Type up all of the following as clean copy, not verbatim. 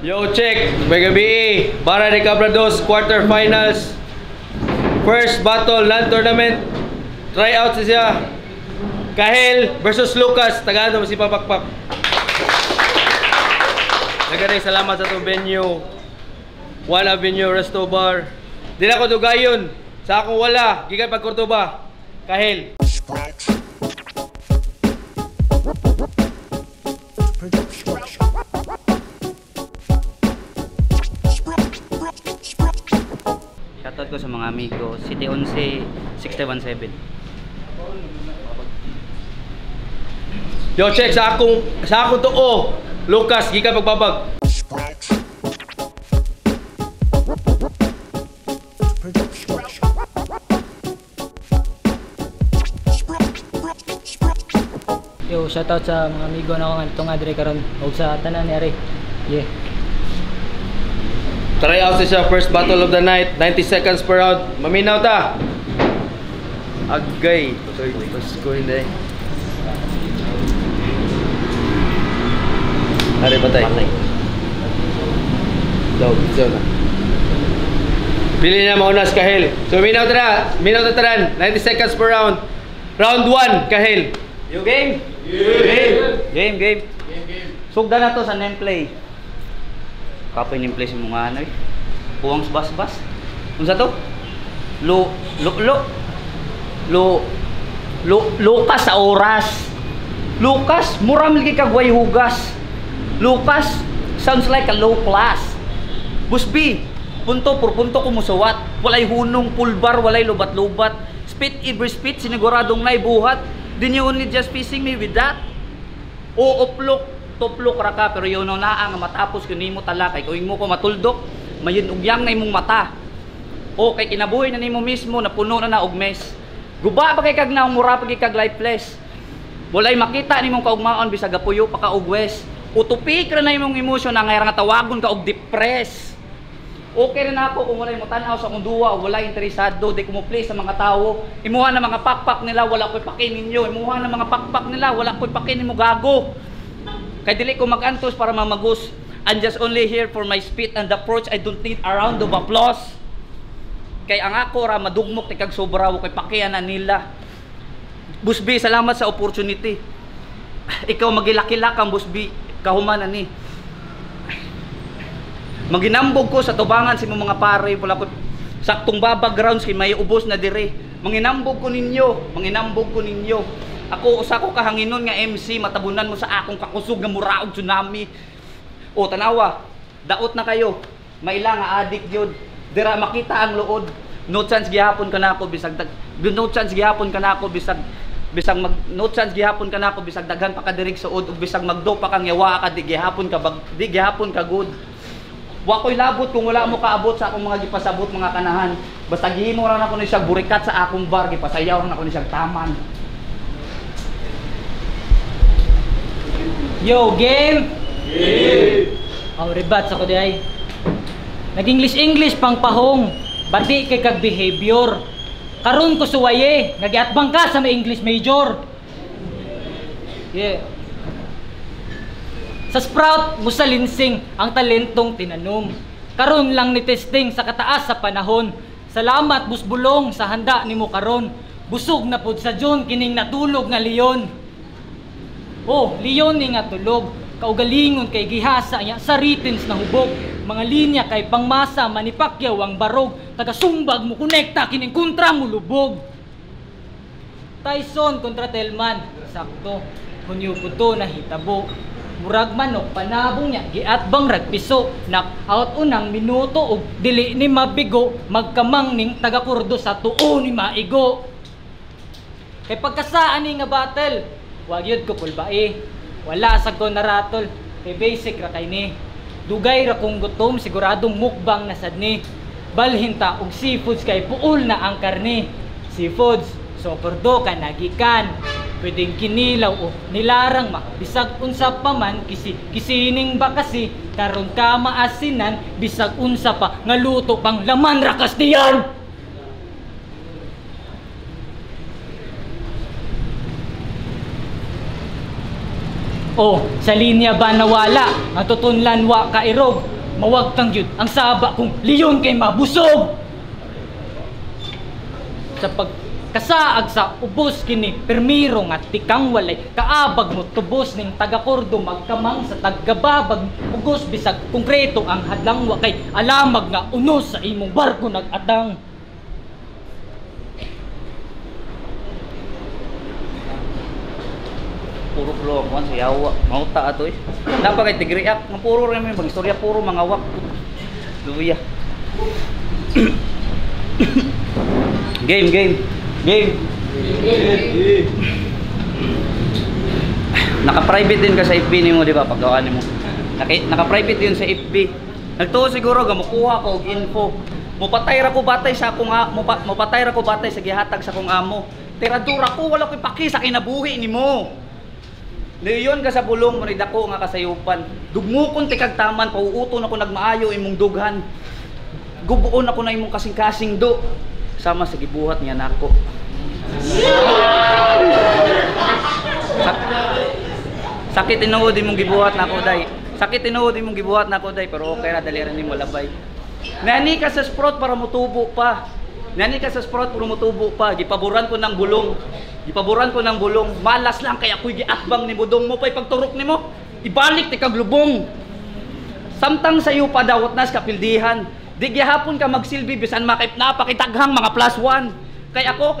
Yo, check! May gabi, Barra de Cabrados quarterfinals. First battle, non-tournament. Tryout siya. Kahel versus Lucas. Tagado mo si Papakpak. Nagani, salamat sa itong venue. One Avenue Resto Bar. Di na ko dugayon. Sa akong wala. Gikan pag Cordoba. Kahel. Shoutout ko sa mga amigo, City 11 617. Yo, check sa akong tuo. Lucas, gikan pagbabag. Yo, shoutout sa mga amigo na ako nga nga dire karon og sa tanan ni Ari. Yeah. Try out siya, first battle of the night, 90 seconds per round. Maminaw ta. Agay. Let's go in there. Hari patay. Dog, na. Pili na maunas Kahel. So minaw ta taran, 90 seconds per round. Round 1, Kahel. Yo, game. Game. Sugda na to sa nameplay. Kapoy nameplay sa mga ano eh. Puwangs bas-bas. Unsa to? Lucas sa oras. Lucas, mura milgi kagway hugas. Lucas sounds like a low class. Busby, punto por punto kumusawat. Walay hunong, pulbar, walay lubat-lubat. Spit every spit, siniguradong naibuhat. Then you only just fishing me with that. O uplok, tuplok ra ka, pero yun na ang matapos kunimo talakay. Kung mo ko matuldok, mayon ugyang na imong mata. O kay kinabuhi na nimo mismo, napuno na og mes. Guba ba kay kag na mura pa kay kag lifeless. Walay makita nimong kaugmaon bisag gapuyo pa ka og west. Utopik ra na imong emosyon nga nga tawagon ka og depress. Okay rin ako kung walay mo tanaw sa akong duwa, walay interesado, di ko mo please sa mga tao. Imuha na mga pakpak nila, wala ko'y pakin ninyo. Imuha na mga pakpak nila, wala ko'y pakin nimo gago. Kay dili ko magantos para mamagus. I'm just only here for my spit and approach. I don't need a round of applause. Kay ang ako ra madugmok ti kag sobra kay pakianan nila. Busby, salamat sa opportunity. Ikaw magilakilak ang Busby, kahumanan ni. Manginambog ko sa tubangan si mga pare, wala ko saktong babag grounds kay may ubos na dire. Manginambog ko ninyo. Ako usa ko kahanginon nga MC, matabunan mo sa akong kakusog nga muraog tsunami. O tanawa, daot na kayo. Maila nga adik yun. Dira makita ang luod. No chance gihapon ka nako bisag no chance gihapon ka nako bisag no chance gihapon ka nako bisag daghan pa ka dirig suod ug bisag magdo pa kang yawa ka di gihapon ka good. Wa ko'y labot kung wala mo kaabot sa akong mga gipasabot mga kanahan. Basta gihimo ra nako ni siya burikat sa akong bar, gipasayaw ra nako ni siya taman. Yo, game! Ang rebat sa ko di ay. Nag-English pang pahong. Bati kay kag behavior. Karon ko suwaye, nagiatbang ka sa may English major. Yeah. Sa sprout mo sa linsing ang talentong tinanom. Karon lang ni testing sa kataas sa panahon. Salamat busbulong sa handa nimo karon. Busog na pud sa John kining natulog nga leon. Oh, leon ni nga tulog. Kaugalingon kay gihasa niya sa ritens na hubog. Mga linya kay pangmasa manipakyaw ang barog. Taga-sumbag mo konekta kining kontra mo lubog. Tyson kontra Telman, sakto. Kunyo puto na hitabo. Murag manok panabong niya giatbang ragpiso. Knock-out unang minuto og dili ni mabigo. Magkamang ning taga-kurdo sa tuo ni maigo. Kay pagkasaan ni nga battle, wag yun ko pulbae. Wala sa ko naratol, kay basic ra kay ni. Dugay ra kong gutom, siguradong mukbang na sad ni. Balhinta og seafoods kay puol na ang karne. Seafoods, so kurdo ka nagikan. Pwedeng kinilaw o nilarang bisag unsa pa man kisining ba kasi karon ka maasinan bisag unsa pa nga luto pang laman rakas diyan. Oh, sa linya ba nawala? Matutunlan wa kairog. Mawagtang yun ang saba kung leon kay mabusog. Sa pagkasaag sa ubos kini permiro nga tikang walay kaabag mo tubos ning taga-kurdo magkamang sa taggababag ugos bisag konkreto ang hadlang wa kay alamag nga unos sa imong barko nag-atang. Puro vlog man sa yawa. Mauta ato eh. Napa kay tigriak, nga puro rin may istorya, puro mga wak. Luya. Game. Naka-private din ka sa FB nimo, di ba? Paggawa nimo. Naka-private din sa FB. Nagtuo siguro ga makuha ko og info. Mupatay ra ko batay sa akong mupatay ra ko batay sa gihatag sa akong amo. Tiradura ko wala koy paki sa kinabuhi nimo. Leon ka sa bulong mo dako nga kasayupan. Dugmukon ti kag taman pauuton ako nagmaayo imong dughan. Gubuon ako na imong kasing-kasing do. Sama sa gibuhat niya nako. Sakit tinuod imong gibuhat nako day. Sakit tinuod imong gibuhat nako day pero okay ra dali ra nimo labay. Nani ka sa sprout para motubo pa. Nani ka sa sprout para motubo pa. Gipaboran ko ng bulong. Malas lang kaya ako'y giatbang ni budong mo pa'y pagturok ni mo. Ibalik ti kaglubong. Samtang sayo pa dawat nas kapildihan. Di gihapon ka magsilbi bisan napakitaghang mga +1. Kaya ko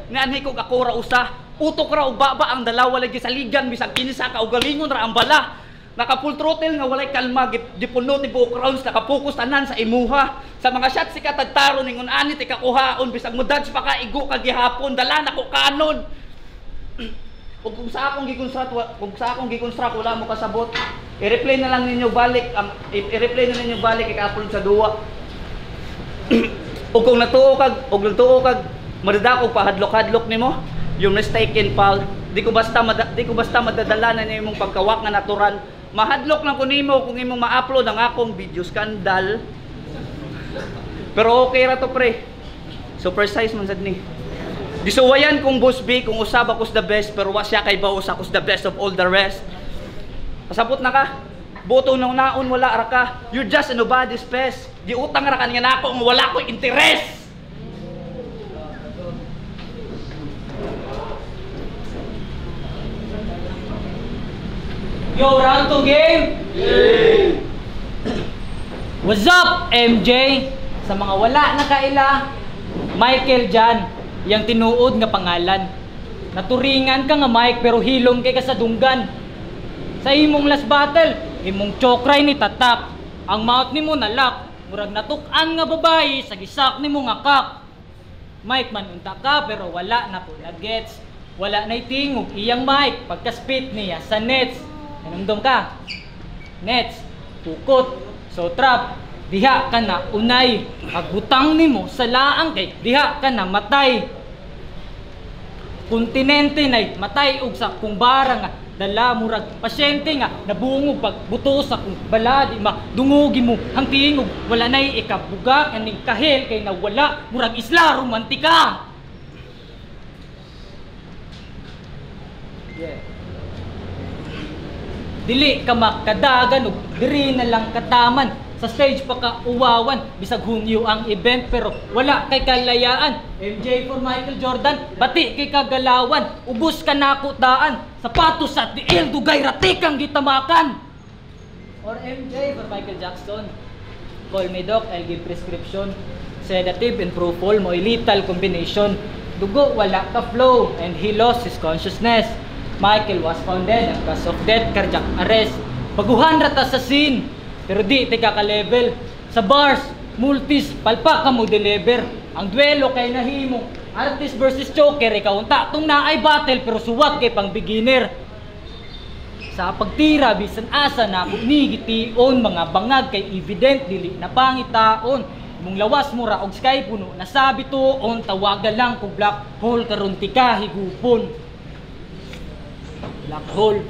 nianhi ko ako ra usa. Utok ra og baba ang dalawa lagi sa ligan bisan kinsa ka og galingon ra ang bala. Naka full throttle nga walay kalma dipunot ni buok rounds nakapokus tanan sa imuha. Sa mga shots si katagtaro ningon ani ti kakuhaon bisag mo dodge pa ka igo ka gihapon dala na ko kanon. Ug kung sa akong gikonstruct wala mo kasabot. I-replay na lang ninyo balik kay ka-upload sa duwa. Ug kung natuo kag madadako pa hadlok-hadlok nimo, yung mistaken pal. Di ko basta madadala na nimong pagkawak nga natural. Mahadlok lang ko nimo kung imong ma-upload ang akong video scandal. Pero okay ra to pre. Super size man sad ni. Gisuwayan kong Boss B kung usab ako's the best pero wa siya kay baos ako's the best of all the rest. Pasabot na ka. Boto nang naon wala ra ka. You're just a nobody's pest. Giutang ra ka nga nako nga wala ko'y interes. Yo, round 2 game! Yeah. What's up, MJ? Sa mga wala na kaila, Michael Jan, yang tinuod nga pangalan. Naturingan ka nga Mike pero hilom kay ka sa dunggan. Sa imong last battle, imong chokray ni tatak. Ang mouth nimo nalak, murag natuk-an nga babae sa gisak nimo nga kak. Mike man unta ka pero wala na po na-gets. Wala na itingog iyang Mike pagka-spit niya sa nets. Nanumdum ka? Nets, pukot, so trap, diha ka na unay. Agbutang nimo sa laang kay diha ka na matay. Kontinente nay matay og sa kung bara nga dala murag pasyente nga nabungog pagbuto sa kung bala di madungogi mo hangting og wala nay ikabuga kaning kahel kay nawala murag isla romantika. Yeah. dili ka makadagan ug diri na lang kataman sa stage pa ka uwawan bisag Hunyo ang event pero wala kay kalayaan. MJ for Michael Jordan, bati kay kagalawan, ubos ka nako daan, sapatos sa tiil dugay ratik ang gitamakan. Or MJ for Michael Jackson, call me doc, I'll give prescription. Sedative and propofol mo lethal combination. Dugo wala ka flow and he lost his consciousness. Michael was found dead and cause of death cardiac arrest. Baguhan rata sa scene pero di tika ka level. Sa bars, multis, palpa ka mo deliver. Ang duelo kay nahimo, artist versus choker, ikaw unta tong naay battle pero suwat kay pang beginner. Sa pagtira bisan asa na ako ni gition, mga bangag kay evident dili na pangitaon. Mong lawas mo ra og sky puno nasabi tuon, tawagan lang kung black hole karon tika higupon. Black hole,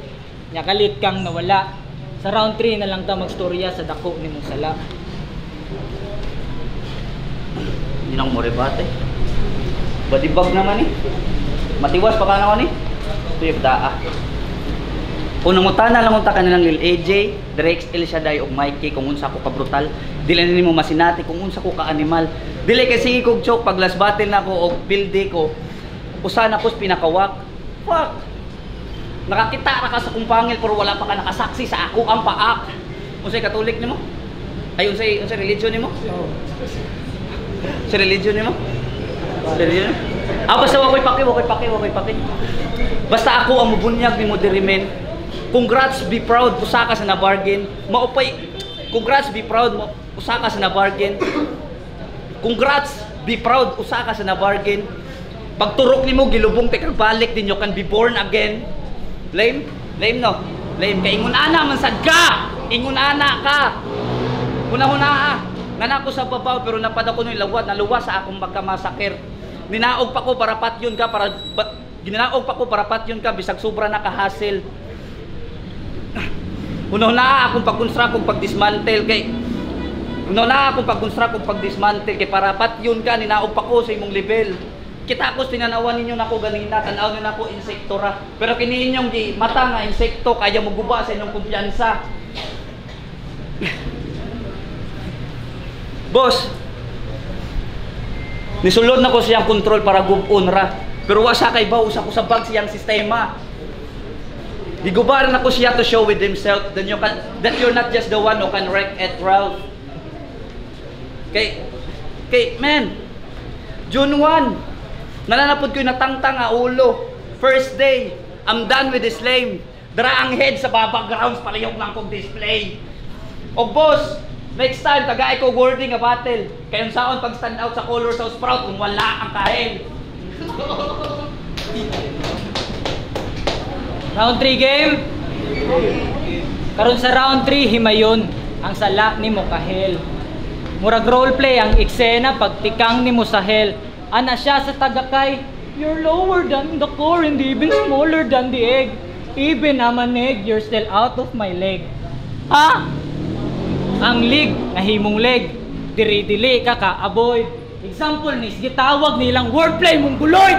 nya kalit kang nawala. Sa round 3 na lang ta magstorya sa dako ni mong sala. Hindi na mo rebate. Badibag naman eh. Matiwas pa ka naman eh. Tuyag daa. Unang utana lang unta kanilang Lil AJ, Drex, El Shaddai ug Mikey kung unsa ko ka brutal. Dili na nimo masinati kung unsa ko ka animal. Dili kay sige kog choke pag last battle na ko og pilde ko. Usa na ko pinakawak. Fuck. Nakakita ra ka sa kong pangil pero wala pa ka nakasaksi sa ako ang paak. Unsay Katolik nimo? Ay unsay religion nimo? Sa religion nimo? Religion? Basta wakoy paki. Basta ako ang mubunyag nimo diri men. Congrats, be proud, usa ka sa na-bargain. Maupay. Congrats, be proud, usa ka sa na-bargain. Congrats, be proud, usa ka sa na-bargain. Pagturok nimo gilubong tekag balik din you can be born again. Lame no. Lame kay ingon ana man sad ka. Ingon ana ka. Una-una nga ko sa babaw pero napadako no ilawat naluwas sa akong magkamasakir. Ninaog pa ko para patyon ka para ginanaog pa ko para patyon ka bisag sobra na ka hassle. Una-una akong pag-construct kung pag-dismantle kay una-una akong pag-construct kung pag-dismantle kay para patyon ka ninaog pa ko sa imong level. Kita ko tinanawan ninyo nako ganina, tanaw niyo nako insektora. Pero kini inyong gi mata nga insekto kaya mo guba sa inyong kumpiyansa. Boss. Nisulod na ko siyang control para gubon ra. Pero wa siya kay baw usa ko sa bag siyang sistema. Gigubaran ako siya to show with himself that you're not just the one who can wreck at Ralph. Kay man. June 1 nananapod ko'y natangtang nga ulo. First day, I'm done with this lame. Dara ang head sa backgrounds, palayok lang kong display. O boss, next time, tagaay ko wording nga battle. Kayong saon pag stand out sa color sa sprout kung wala ang kahel. Round 3 game. Karon sa round 3 himayon ang sala nimo kahel. Murag roleplay ang eksena pagtikang nimo sa hell. Ana siya sa tagakay, you're lower than the core and even smaller than the egg. Even naman egg, you're still out of my leg. Ha? Ang lig, nahimong leg. Diri-dili ka ka-avoid. Example ni, gitawag nilang wordplay mong guloy.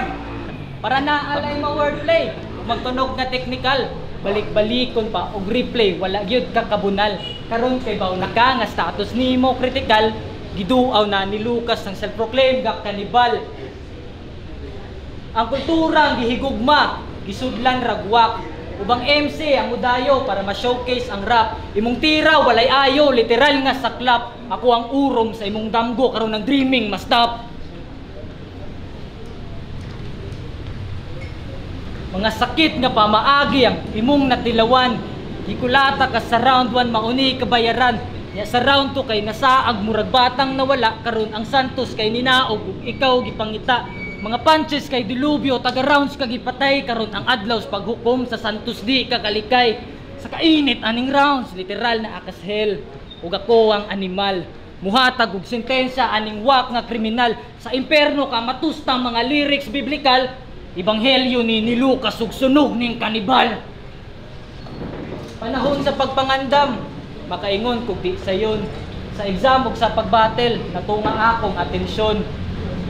Para naalay mo wordplay. Magtunog nga technical, balik-balikon pa og replay, wala gyud ka kabunal. Karon kay baw naka nga status nimo critical. Giduaw na ni Lucas ng self-proclaimed ga kanibal. Ang kultura ang gihigugma, gisudlan ragwak. Ubang MC ang udayo para ma-showcase ang rap. Imong tira walay ayo, literal nga saklap. Ako ang urong sa imong damgo karon ng dreaming ma-stop. Mga sakit nga pamaagi ang imong natilawan. Gikulata ka sa round 1 mauni kabayaran. Ya sa round 2 kay nasaag murag batang nawala karon ang Santos kay ninaog ug ikaw gipangita. Mga punches kay dilubyo taga rounds ka gipatay karon ang adlaw sa paghukom sa Santos di ka kalikay. Sa kainit aning rounds literal na akas hell ug ako ang animal. Muhatag og sentensya aning wak nga kriminal. Sa imperno ka matusta mga lyrics biblikal. Ebanghelyo ni Lucas ug sunog ning kanibal. Panahon sa pagpangandam makaingon kung di sayon sa exam ug sa pagbattle natunga akong atensyon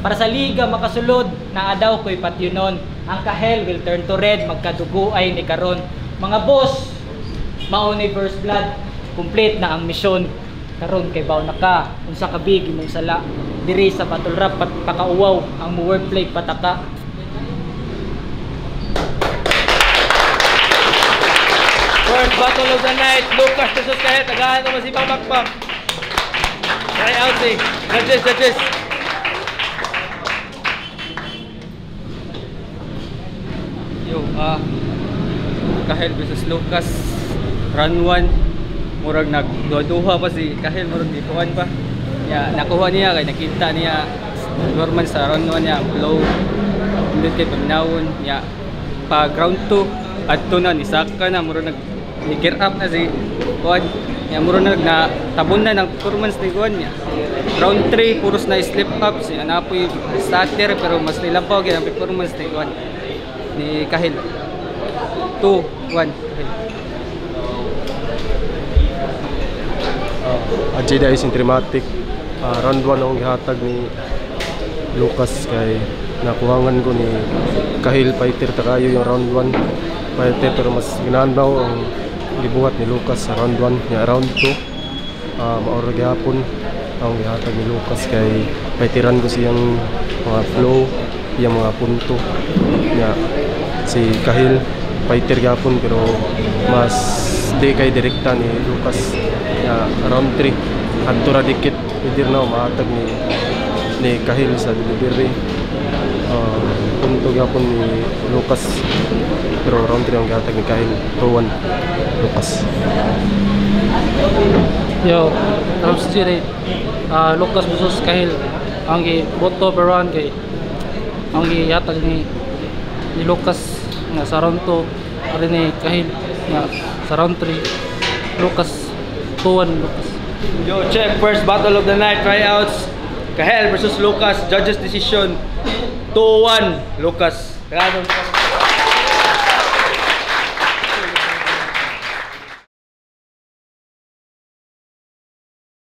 para sa liga makasulod naa daw ko'y patyunon ang kahel will turn to red magkadugo ay ni karon mga boss mao ni first blood. Complete na ang misyon. Karon kay baw na ka unsa ka big imong sala diri sa battle rap pakauwaw ang mo wordplay pataka. First battle of the night, Lucas versus Kahel. Tagahan naman si Pamakpak. Try out si judges. Yo, Kahel versus Lucas. Round 1. Murag nagduha pa si Kahel, murag dituan pa. Ya, nakuha niya kay nakita niya Norman sa round 1 niya blow. Hindi kay paminawon niya. Pa round 2 adto na ni Saka na murag gear up na si Juan. Ya murag tabon na ng performance ni Juan niya. Round 3 puros na slip up si anapoy starter pero mas nilampaw gyud ang performance ni Juan ni Kahel. 2-1 Kahel. Adjay dahil sintrematic. Round 1 akong gihatag ni Lucas kay nakuhangan ko ni Kahel fighter takayo yung round 1 fighter pero mas ginanaw ang gibuhat ni Lucas sa round 1 niya. Round 2 maura gihapon akong gihatag ni Lucas kay fighteran ko siyang mga flow yung mga punto niya. Si Kahel fighter gihapon pero mas di kay direkta ni Lucas ya. Round 3 adto ra dikit hindi na maatag ni Kahel sa delivery. Punto gapon ni Lucas pero round 3 ang gihatag ni Kahel. 2-1 Lucas. Yo, round 3 Lucas versus Kahel. Ang boto per round kay ang gihatag ni Lucas nga sa round 2 ari ni Kahel nga sa round 3 Lucas 2-1 Lucas. Yo, check first battle of the night tryouts. Kahel versus Lucas. Judges decision 2-1 Lucas. Tagahan naman si Pamakpak.